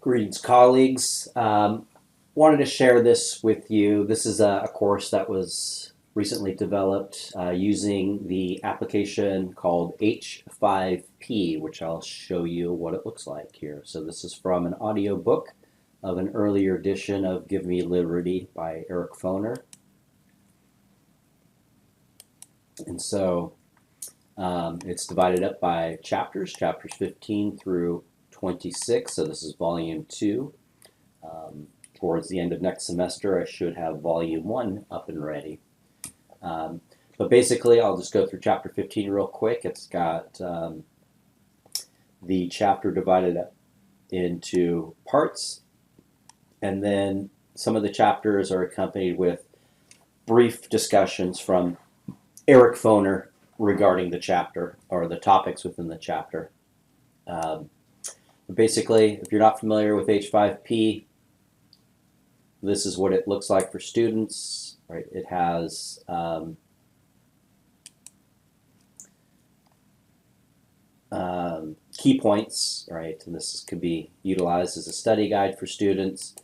Greetings, colleagues. Wanted to share this with you. This is a course that was recently developed using the application called H5P, which I'll show you what it looks like here. So this is from an audio book of an earlier edition of Give Me Liberty by Eric Foner. And so it's divided up by chapters 15 through 26, so this is volume 2. Towards the end of next semester, I should have volume 1 up and ready. But basically, I'll just go through chapter 15 real quick. It's got the chapter divided up into parts, and then some of the chapters are accompanied with brief discussions from Eric Foner regarding the chapter or the topics within the chapter. Basically, if you're not familiar with H5P, this is what it looks like for students. Right? It has key points, right? And this could be utilized as a study guide for students.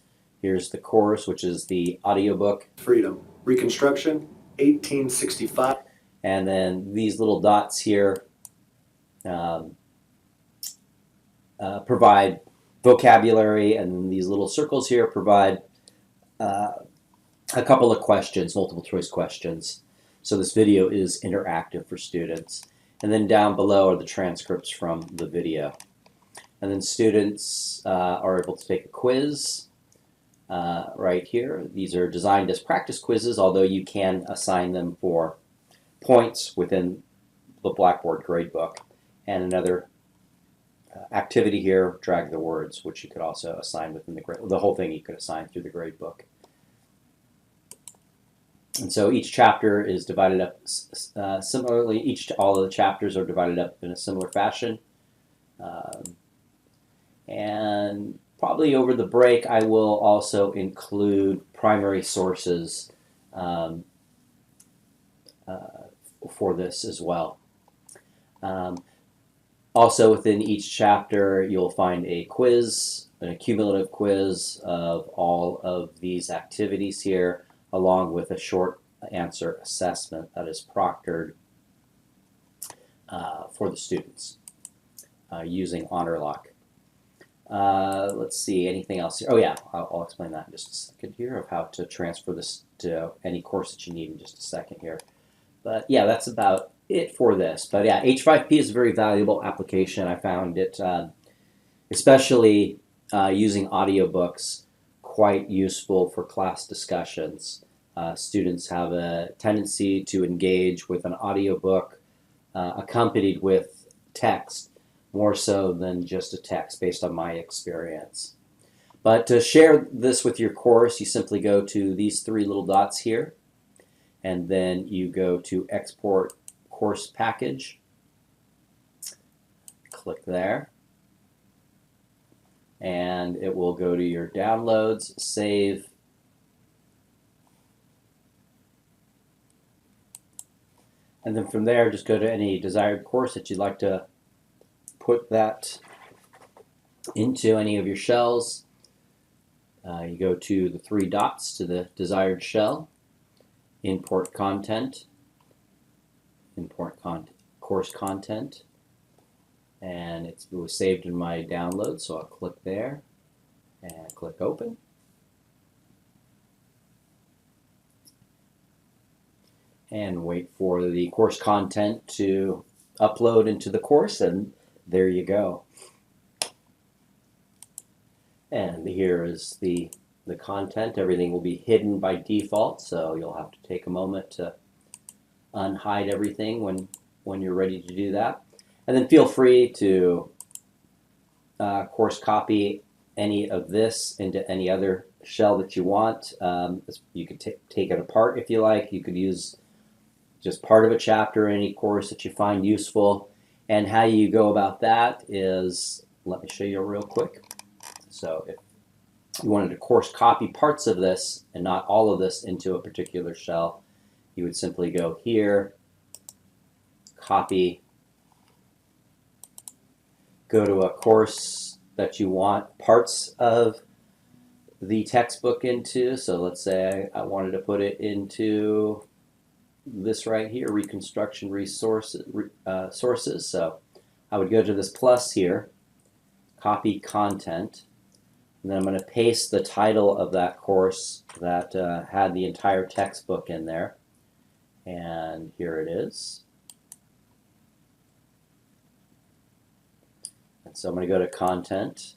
Here's the course, which is the audiobook. Freedom, Reconstruction, 1865. And then these little dots here provide vocabulary, and these little circles here provide a couple of questions, multiple choice questions. So this video is interactive for students. And then down below are the transcripts from the video. And then students are able to take a quiz right here. These are designed as practice quizzes, although you can assign them for points within the Blackboard gradebook. And another activity here, drag the words, which you could also assign within the whole thing you could assign through the gradebook. And so each chapter is divided up similarly. All of the chapters are divided up in a similar fashion. And probably over the break, I will also include primary sources for this as well. Also within each chapter, you'll find a quiz, an accumulative quiz of all of these activities here, along with a short answer assessment that is proctored for the students using HonorLock. Let's see, anything else here? Oh yeah, I'll explain that in just a second here, of how to transfer this to any course that you need in just a second here. But yeah, that's about it for this. But yeah, H5P is a very valuable application. I found it, especially using audiobooks, quite useful for class discussions. Students have a tendency to engage with an audiobook accompanied with text, more so than just a text, based on my experience. But to share this with your course, you simply go to these 3 little dots here, and then you go to Export Course Package. Click there. And it will go to your downloads, save. And then from there, just go to any desired course that you'd like to put that into any of your shells. You go to the 3 dots to the desired shell, import content, import course content, and it was saved in my download, so I'll click there and click open. And wait for the course content to upload into the course, and there you go. And here is the content. Everything will be hidden by default, so you'll have to take a moment to unhide everything when you're ready to do that. And then feel free to course copy any of this into any other shell that you want. You could take it apart if you like. You could use just part of a chapter in any course that you find useful. And how you go about that is, let me show you real quick. So if you wanted to course copy parts of this and not all of this into a particular shell, you would simply go here, copy, go to a course that you want parts of the textbook into. So let's say I wanted to put it into this right here, Reconstruction Resources. Sources. So I would go to this plus here, copy content, and then I'm going to paste the title of that course that had the entire textbook in there. And here it is. And so I'm going to go to content,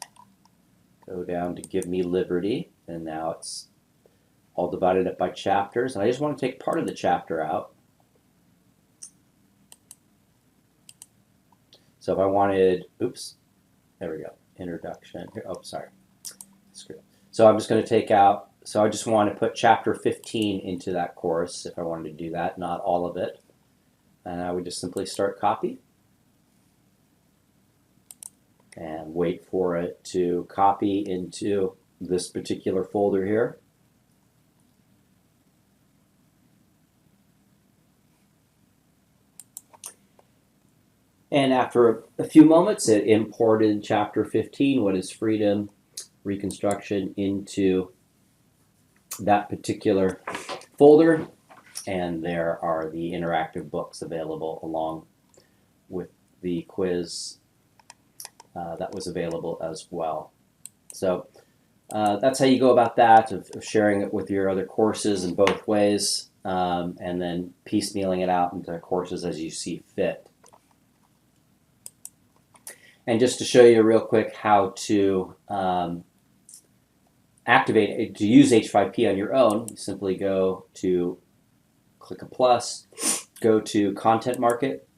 go down to Give Me Liberty, and now it's all divided up by chapters. And I just want to take part of the chapter out. So if I wanted, oops, there we go, introduction. Here, oh, sorry. So I'm just going to take out, so I just want to put chapter 15 into that course if I wanted to do that, not all of it. And I would just simply start copy and wait for it to copy into this particular folder here. And after a few moments, it imported chapter 15, What is Freedom, Reconstruction, into that particular folder. And there are the interactive books available along with the quiz that was available as well. So that's how you go about that, of sharing it with your other courses in both ways, and then piecemealing it out into courses as you see fit. And just to show you real quick how to activate, to use H5P on your own, you simply go to, click a plus, go to Content Market,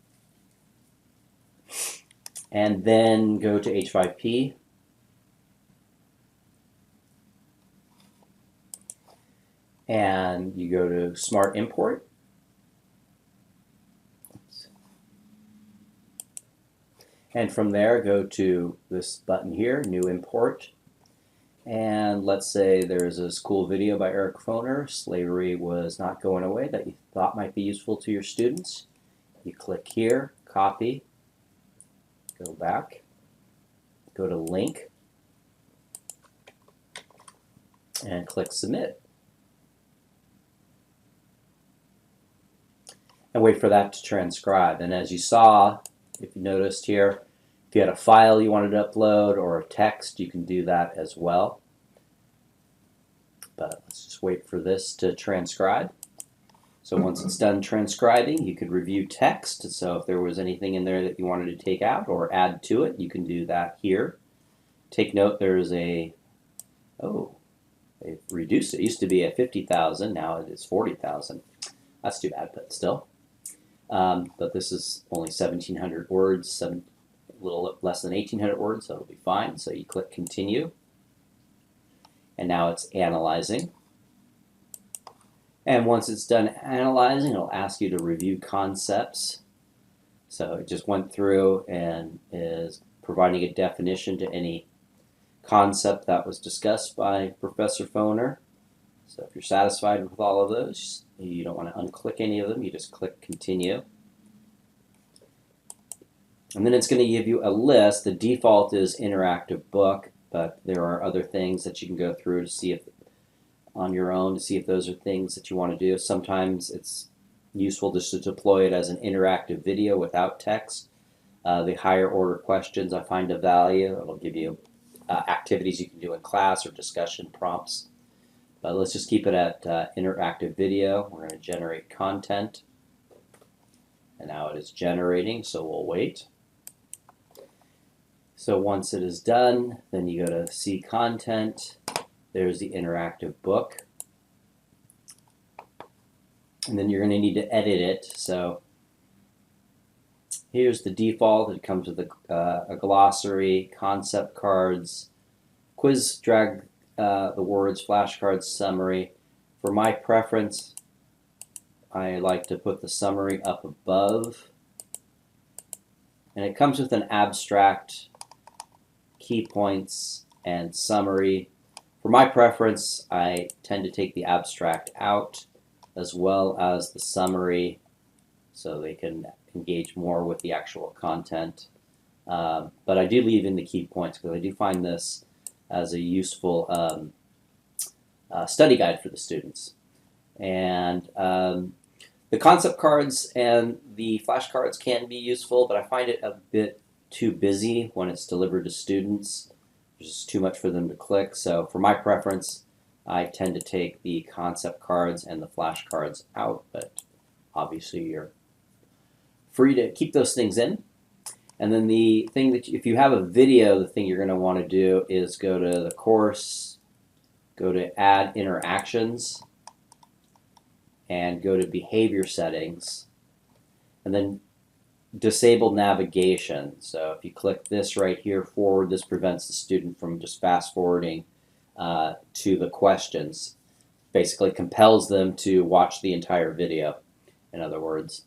and then go to H5P. And you go to Smart Import. And from there, go to this button here, New Import. And let's say there's a school video by Eric Foner, Slavery Was Not Going Away, that you thought might be useful to your students. You click here, copy, go back, go to Link, and click Submit. And wait for that to transcribe. And as you saw, if you noticed here, if you had a file you wanted to upload or a text, you can do that as well. But let's just wait for this to transcribe. So once it's done transcribing, you could review text. So if there was anything in there that you wanted to take out or add to it, you can do that here. Take note there's a, they've reduced it. It used to be at 50,000, now it is 40,000. That's too bad, but still. But this is only 1,700 words, a little less than 1,800 words, so it'll be fine. So you click Continue, and now it's analyzing. And once it's done analyzing, it'll ask you to review concepts. So it just went through and is providing a definition to any concept that was discussed by Professor Foner. So if you're satisfied with all of those, you don't want to unclick any of them, you just click Continue. And then it's going to give you a list. The default is interactive book, but there are other things that you can go through to see if, on your own, to see if those are things that you want to do. Sometimes it's useful just to deploy it as an interactive video without text. The higher order questions I find of value. It'll give you activities you can do in class or discussion prompts. But let's just keep it at interactive video. We're going to generate content. And now it is generating, so we'll wait. So once it is done, then you go to See Content. There's the interactive book. And then you're going to need to edit it. So here's the default. It comes with a glossary, concept cards, quiz, drag the words, flashcards, summary. For my preference, I like to put the summary up above. And it comes with an abstract, key points, and summary. For my preference, I tend to take the abstract out as well as the summary so they can engage more with the actual content. But I do leave in the key points because I do find this as a useful study guide for the students. And the concept cards and the flashcards can be useful, but I find it a bit too busy when it's delivered to students. There's just too much for them to click. So for my preference, I tend to take the concept cards and the flashcards out, but obviously you're free to keep those things in. And then the thing that, if you have a video, the thing you're going to want to do is go to the course, go to add interactions, and go to behavior settings, and then disable navigation. So if you click this right here, forward, this prevents the student from just fast forwarding to the questions. Basically compels them to watch the entire video, in other words.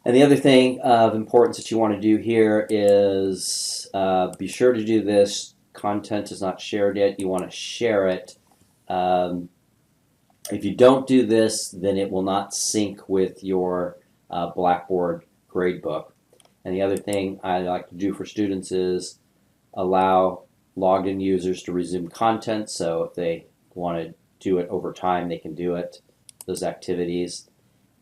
And the other thing of importance that you want to do here is be sure to do this. Content is not shared yet. You want to share it. If you don't do this, then it will not sync with your Blackboard gradebook. And the other thing I like to do for students is allow logged in users to resume content. So if they want to do it over time, they can do it, those activities.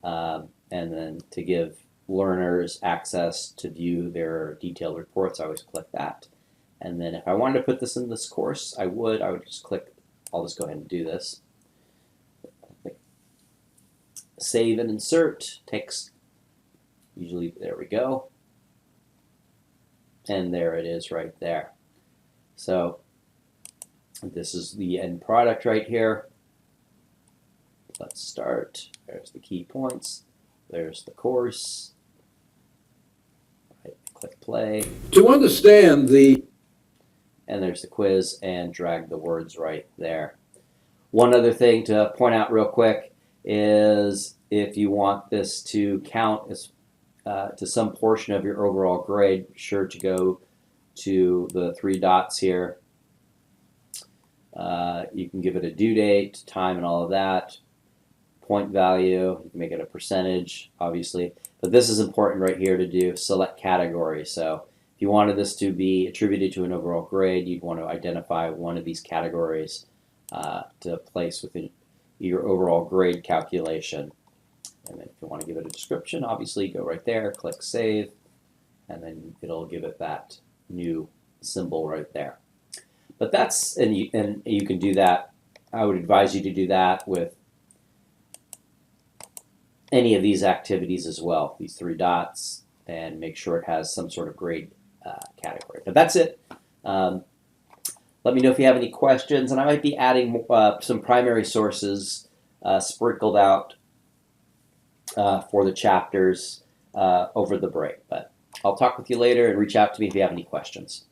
And then to give learners access to view their detailed reports, I always click that. And then if I wanted to put this in this course, I would just click, I'll just go ahead and do this. Save and insert, takes, usually, there we go. And there it is right there. So this is the end product right here. Let's start. There's the key points. There's the course. Right, click play. To understand the... And there's the quiz, and drag the words right there. One other thing to point out real quick is if you want this to count as to some portion of your overall grade, be sure to go to the 3 dots here. You can give it a due date, time, and all of that. Point value, you can make it a percentage, obviously. But this is important right here to do select category. So if you wanted this to be attributed to an overall grade, you'd want to identify one of these categories to place within your overall grade calculation. And then if you want to give it a description, obviously go right there, click save, and then it'll give it that new symbol right there. But that's, and you can do that. I would advise you to do that with any of these activities as well, these 3 dots, and make sure it has some sort of grade category. But that's it. Let me know if you have any questions, and I might be adding some primary sources sprinkled out for the chapters over the break. But I'll talk with you later, and reach out to me if you have any questions.